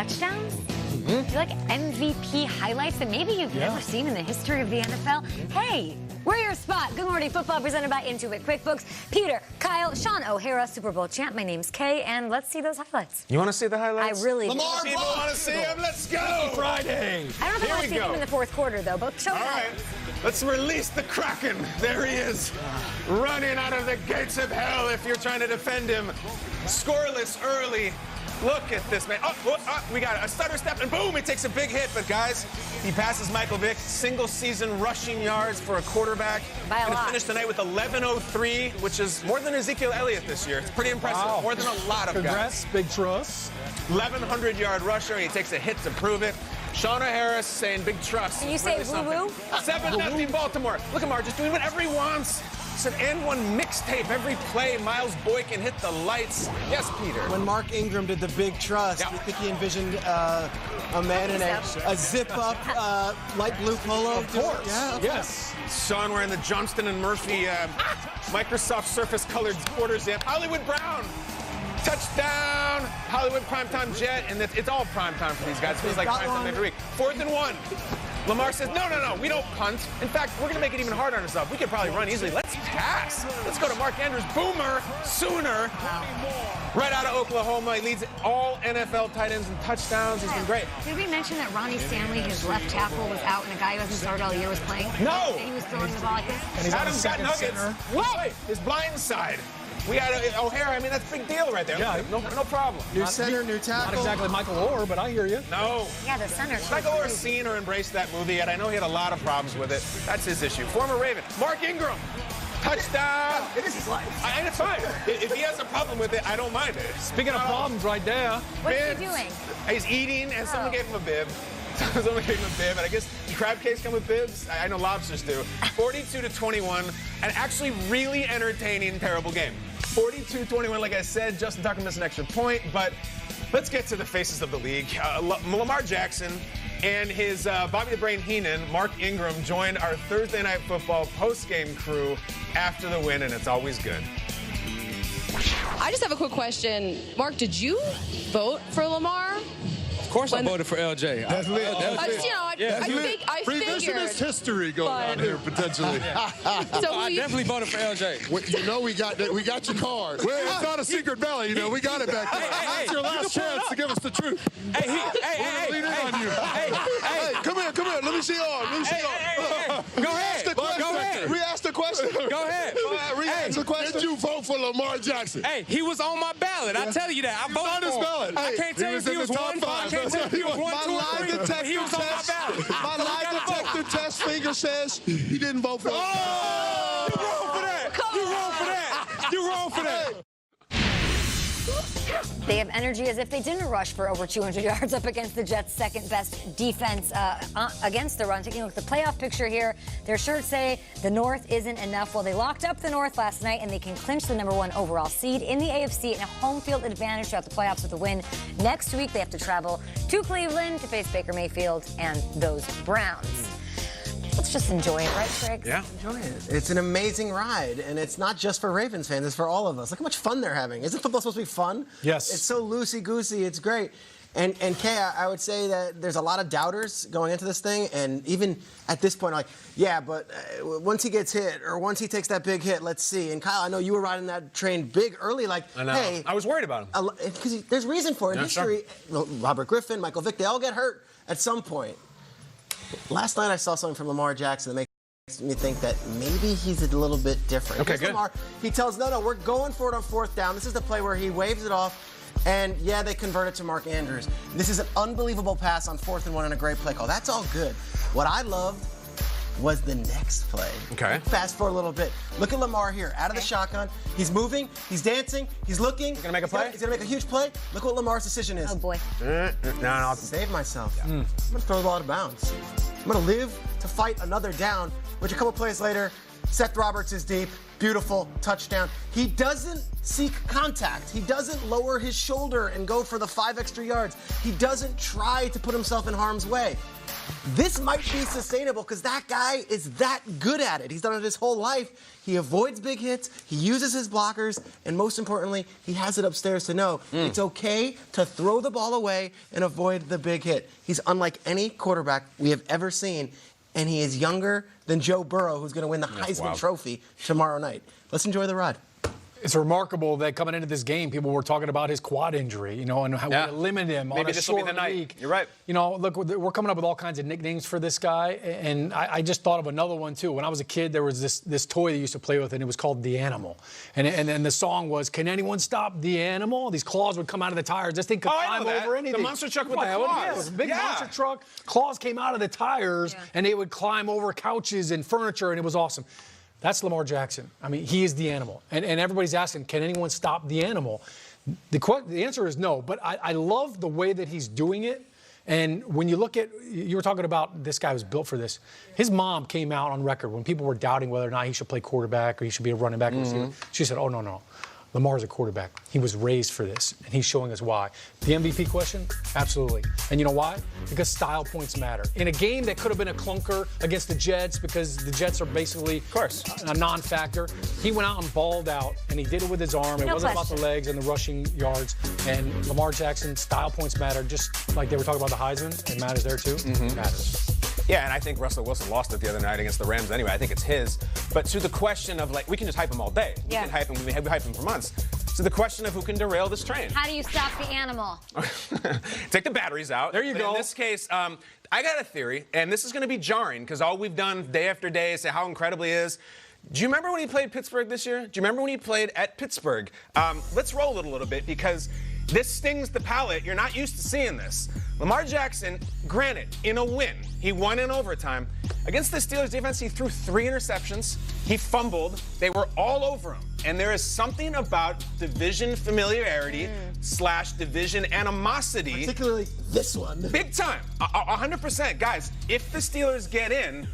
touchdowns? Do you like MVP highlights that maybe you've never seen in the history of the NFL? Hey, we're your spot. Good Morning Football presented by Intuit QuickBooks. Peter, Kyle, Shaun O'Hara, Super Bowl champ. My name's Kay, and let's see those highlights. You want to see the highlights? I really Lamar, do. people want to see him. Let's go. Friday. I don't know if I want to see them in the fourth quarter, though, but show All right, let's release the Kraken. There he is, running out of the gates of hell if you're trying to defend him. Scoreless early. Look at this, man. We got a stutter step, and boom, he takes a big hit. But, guys, he passes Michael Vick. Single-season rushing yards for a quarterback. By a lot. Finished the night with 1103, which is more than Ezekiel Elliott this year. It's pretty impressive. Wow. More than a lot of Congrats, guys. big trust. 1,100-yard rusher. He takes a hit to prove it. Shaun O'Hara saying big trust. Can you say woo-woo? 7-0 Baltimore. Look at Lamar just doing whatever he wants. It's an and one mixtape. Every play, Miles Boykin hit the lights. Yes, Peter. When Mark Ingram did the big trust, you think he envisioned a man in a zip-up light blue polo? Of course. Yeah, okay. Yes. Shaun wearing the Johnston and Murphy Microsoft Surface-colored quarter zip. Hollywood Brown. Touchdown. Hollywood primetime jet. And it's all primetime for these guys. It feels like primetime every week. 4th and 1. Lamar says, no, we don't punt. In fact, we're going to make it even harder on ourselves. We could probably run easily. Let's pass. Let's go to Mark Andrews. Boomer. Sooner. Right out of Oklahoma. He leads all NFL tight ends in touchdowns. He's been great. Did we mention that Ronnie Stanley, his left tackle, was out and a guy who hasn't started all year was playing? No. And he was throwing the ball like this? And he's on the Adam's got second nuggets. center. What? His blind side. We had O'Hara. I mean, that's a big deal right there. Yeah. No problem. New center, new tackle. Not exactly Michael Orr, but I hear you. No. Yeah, the center. Michael Orr's seen or embraced that movie yet. I know he had a lot of problems with it. That's his issue. Former Raven. Mark Ingram. Touchdown. It is his life. And it's fine. If he has a problem with it, I don't mind it. Speaking of problems right there. What's Bibs. he doing? He's eating, and someone gave him a bib. Someone gave him a bib, and I guess crab cakes come with bibs. I know lobsters do. 42-21, an actually really entertaining, terrible game. 42-21, like I said, Justin Tucker missed an extra point, but let's get to the faces of the league. Lamar Jackson and his Bobby the Brain Heenan, Mark Ingram, joined our Thursday Night Football post-game crew after the win, and it's always good. I just have a quick question. Mark, did you vote for Lamar? Of course I voted for LJ. That's lit. I figured. Revisionist history going on here potentially. So I definitely voted for LJ. You know we got your card. Well, it's not a secret ballot, we got it back there. It's your last chance to give us the truth. Hey, Lean in on you. Hey, come here. Let me see your arm. Go ahead. Go ahead. Re-ask the question. Go ahead. Re-ask the question. Did you vote for Lamar Jackson? Hey, he was on my ballot. I tell you that. I voted on his for him. ballot. I can't tell you if he was 1, I can't tell you if he was 1, 2, or 3. But he was on my ballot. My lie detector test finger says he didn't vote for him. Oh! You wrong for that. You wrong for that. You wrong for that. They have energy as if they didn't rush for over 200 yards up against the Jets' second-best defense against the run. Taking a look at the playoff picture here, their shirts say the North isn't enough. Well, they locked up the North last night, and they can clinch the #1 overall seed in the AFC and a home field advantage throughout the playoffs with a win. Next week, they have to travel to Cleveland to face Baker Mayfield and those Browns. Let's just enjoy it, right, Greg? Yeah. Enjoy it. It's an amazing ride, and it's not just for Ravens fans, it's for all of us. Look how much fun they're having. Isn't football supposed to be fun? Yes. It's so loosey-goosey, it's great. And Kay, I would say that there's a lot of doubters going into this thing, and even at this point, like, yeah, but once he gets hit, or once he takes that big hit, let's see. And Kyle, I know you were riding that train big early, like, I know. hey. I was worried about him. Because there's reason for it. In history, Robert Griffin, Michael Vick, they all get hurt at some point. Last night I saw something from Lamar Jackson that makes me think that maybe he's a little bit different. Okay, good. Lamar, he tells, no, we're going for it on 4th down. This is the play where he waves it off, and yeah, they convert it to Mark Andrews. This is an unbelievable pass on 4th and 1 and a great play call. That's all good. What I loved was the next play. Okay. Fast forward a little bit. Look at Lamar here, out of the shotgun. He's moving, he's dancing, he's looking. Gonna make a play? He's gonna make a huge play. Look what Lamar's decision is. Oh, boy. No. Save myself. I'm gonna throw the ball out of bounds. I'm gonna live to fight another down, which a couple plays later, Seth Roberts is deep, beautiful, touchdown. He doesn't seek contact. He doesn't lower his shoulder and go for the 5 extra yards. He doesn't try to put himself in harm's way. this might be sustainable because that guy is that good at it. He's done it his whole life. He avoids big hits. He uses his blockers. And most importantly, he has it upstairs to know it's okay to throw the ball away and avoid the big hit. He's unlike any quarterback we have ever seen. And he is younger than Joe Burrow, who's going to win the Heisman Trophy tomorrow night. Let's enjoy the ride. It's remarkable that coming into this game, people were talking about his quad injury, and how we limited him on a this will be short the night. week. You're right. Look, we're coming up with all kinds of nicknames for this guy, and I just thought of another one, too. When I was a kid, there was this toy they used to play with, and it was called The Animal. And the song was, "Can anyone stop the animal?" These claws would come out of the tires. This thing could climb over anything. The monster truck with the claws. Yeah, it was a big monster truck. Claws came out of the tires, and they would climb over couches and furniture, and it was awesome. That's Jackson. I mean, he is the animal. And everybody's asking, can anyone stop the animal? The answer is no, but I love the way that he's doing it. And when you look at, you were talking about this guy was built for this. His mom came out on record when people were doubting whether or not he should play quarterback or he should be a running back or receiver. She said, oh, no. Lamar's a quarterback. He was raised for this, and he's showing us why. The MVP question? Absolutely. And you know why? Because style points matter. In a game that could have been a clunker against the Jets, because the Jets are basically a non-factor, he went out and balled out, and he did it with his arm. It wasn't about the legs and the rushing yards. And Lamar Jackson, style points matter, just like they were talking about the Heisman. It matters there, too. It matters. Yeah, and I think Russell Wilson lost it the other night against the Rams anyway. I think it's his. But to the question of, we can just hype him all day. We can hype him. We hype him for months. So the question of who can derail this train. How do you stop the animal? Take the batteries out. There you go. In this case, I got a theory, and this is going to be jarring because all we've done day after day is say how incredible he is. Do you remember when he played Pittsburgh this year? Do you remember when he played at Pittsburgh? Let's roll it a little bit because this stings the palate. You're not used to seeing this. Lamar Jackson, granted, in a win, he won in overtime. Against the Steelers defense, he threw 3 interceptions. He fumbled. They were all over him. And there is something about division familiarity / division animosity. Particularly this one. Big time. 100%. Guys, if the Steelers get in,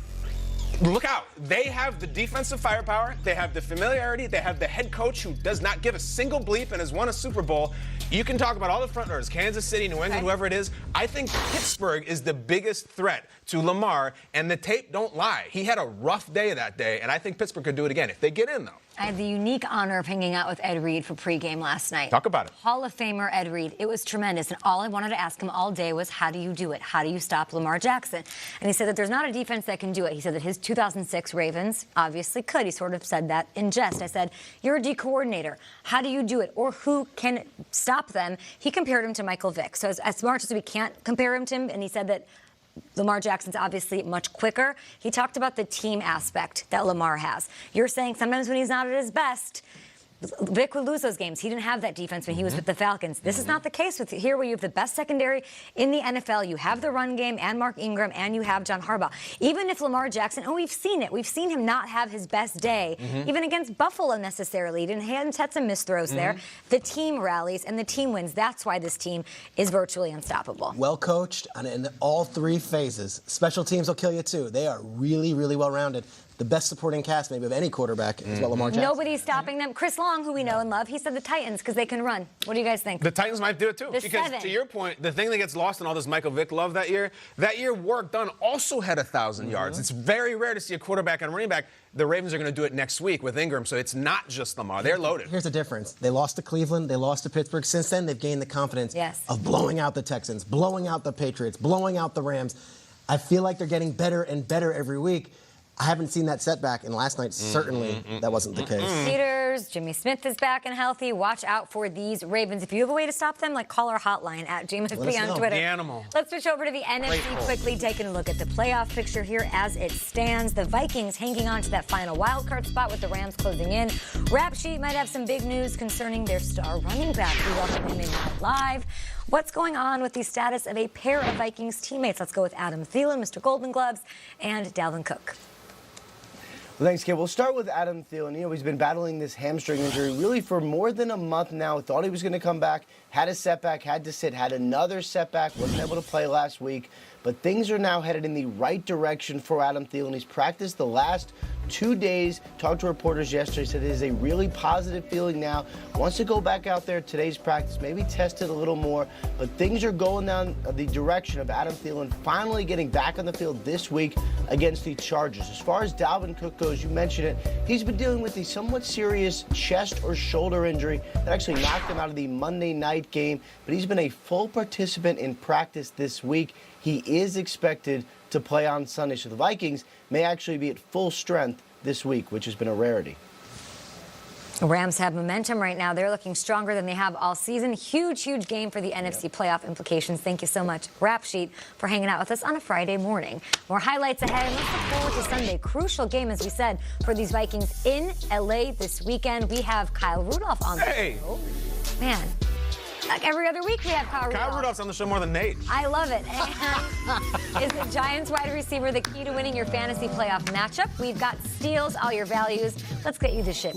look out. They have the defensive firepower. They have the familiarity. They have the head coach who does not give a single bleep and has won a Super Bowl. You can talk about all the front runners, Kansas City, New England, whoever it is. I think Pittsburgh is the biggest threat to Lamar, and the tape don't lie. He had a rough day that day, and I think Pittsburgh could do it again if they get in, though. I had the unique honor of hanging out with Ed Reed for pregame last night. Talk about it. Hall of Famer Ed Reed. It was tremendous. And all I wanted to ask him all day was, how do you do it? How do you stop Lamar Jackson? And he said that there's not a defense that can do it. He said that his 2006 Ravens obviously could. He sort of said that in jest. I said, you're a D coordinator. How do you do it? Or who can stop them? He compared him to Michael Vick. So as much as we can't compare him to him, and he said that Lamar Jackson's obviously much quicker. He talked about the team aspect that Lamar has. You're saying sometimes when he's not at his best, Vic would lose those games. He didn't have that defense when he was with the Falcons. This is not the case with here, where you have the best secondary in the NFL. You have the run game and Mark Ingram, and you have John Harbaugh. Even if Lamar Jackson, we've seen it. We've seen him not have his best day, even against Buffalo necessarily. He had some missed throws there. The team rallies and the team wins. That's why this team is virtually unstoppable. Well coached in all 3 phases. Special teams will kill you too. They are really, really well rounded. The best supporting cast maybe of any quarterback is what Lamar Jackson. Nobody's stopping them. Chris Long, who we know and love, he said the Titans because they can run. What do you guys think? The Titans might do it too. The because 7. to your point, the thing that gets lost in all this Michael Vick love that year, Warwick Dunn also had 1,000 yards. It's very rare to see a quarterback and running back. The Ravens are going to do it next week with Ingram, so it's not just Lamar. They're loaded. Here's the difference. They lost to Cleveland. They lost to Pittsburgh. Since then, they've gained the confidence of blowing out the Texans, blowing out the Patriots, blowing out the Rams. I feel like they're getting better and better every week. I haven't seen that setback, and last night, certainly, that wasn't the case. Peters, Jimmy Smith is back and healthy. Watch out for these Ravens. If you have a way to stop them, call our hotline at JMSP on Twitter. The animal. Let's switch over to the NFC quickly, taking a look at the playoff picture here as it stands. The Vikings hanging on to that final wildcard spot with the Rams closing in. Rap Sheet might have some big news concerning their star running back. We welcome him in live. What's going on with the status of a pair of Vikings teammates? Let's go with Adam Thielen, Mr. Golden Gloves, and Dalvin Cook. Well, thanks, Kate. We'll start with Adam Thielen. He's been battling this hamstring injury really for more than a month now. Thought he was going to come back, had a setback, had to sit, had another setback, wasn't able to play last week. but things are now headed in the right direction for Adam Thielen. He's practiced the last 2 days, talked to reporters yesterday, said it is a really positive feeling now. Wants to go back out there today's practice, maybe test it a little more, but things are going down the direction of Adam Thielen finally getting back on the field this week against the Chargers. As far as Dalvin Cook goes, you mentioned it, he's been dealing with a somewhat serious chest or shoulder injury that actually knocked him out of the Monday night game, but he's been a full participant in practice this week. He is expected to play on Sunday, so the Vikings may actually be at full strength this week, which has been a rarity. The Rams have momentum right now. They're looking stronger than they have all season. Huge game for the NFC playoff implications. Thank you so much, Rap Sheet, for hanging out with us on a Friday morning. More highlights ahead, and let's look forward to Sunday. Crucial game, as we said, for these Vikings in LA this weekend. We have Kyle Rudolph on the show. Man. Like every other week we have Kyle Rudolph. Kyle Rudolph's on the show more than Nate. I love it. And is the Giants wide receiver the key to winning your fantasy playoff matchup? We've got steals, all your values. Let's get you the shit.